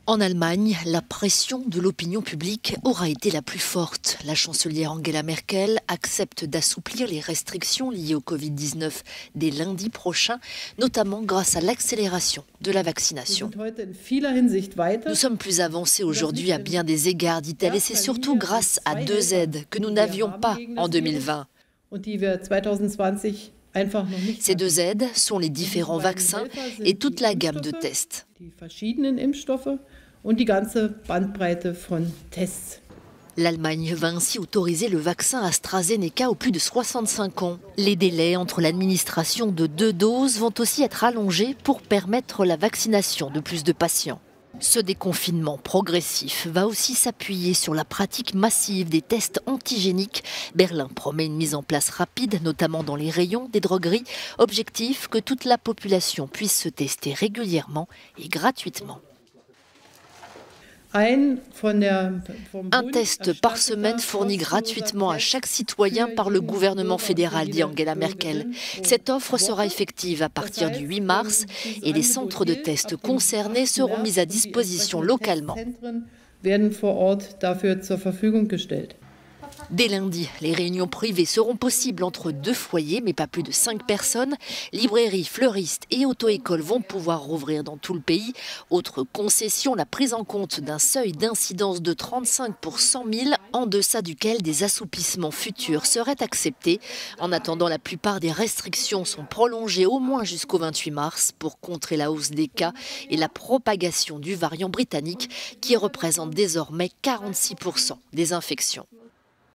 En Allemagne, la pression de l'opinion publique aura été la plus forte. La chancelière Angela Merkel accepte d'assouplir les restrictions liées au Covid-19 dès lundi prochain, notamment grâce à l'accélération de la vaccination. Nous sommes plus avancés aujourd'hui à bien des égards, dit-elle, et c'est surtout grâce à deux aides que nous n'avions pas en 2020. Ces deux aides sont les différents vaccins et toute la gamme de tests. L'Allemagne va ainsi autoriser le vaccin AstraZeneca aux plus de 65 ans. Les délais entre l'administration de 2 doses vont aussi être allongés pour permettre la vaccination de plus de patients. Ce déconfinement progressif va aussi s'appuyer sur la pratique massive des tests antigéniques. Berlin promet une mise en place rapide, notamment dans les rayons des drogueries. Objectif, que toute la population puisse se tester régulièrement et gratuitement. Un test par semaine fourni gratuitement à chaque citoyen par le gouvernement fédéral, dit Angela Merkel. Cette offre sera effective à partir du 8 mars et les centres de tests concernés seront mis à disposition localement. Dès lundi, les réunions privées seront possibles entre 2 foyers, mais pas plus de 5 personnes. Librairies, fleuristes et auto-écoles vont pouvoir rouvrir dans tout le pays. Autre concession, la prise en compte d'un seuil d'incidence de 35 pour 100 000, en deçà duquel des assoupissements futurs seraient acceptés. En attendant, la plupart des restrictions sont prolongées au moins jusqu'au 28 mars pour contrer la hausse des cas et la propagation du variant britannique qui représente désormais 46% des infections.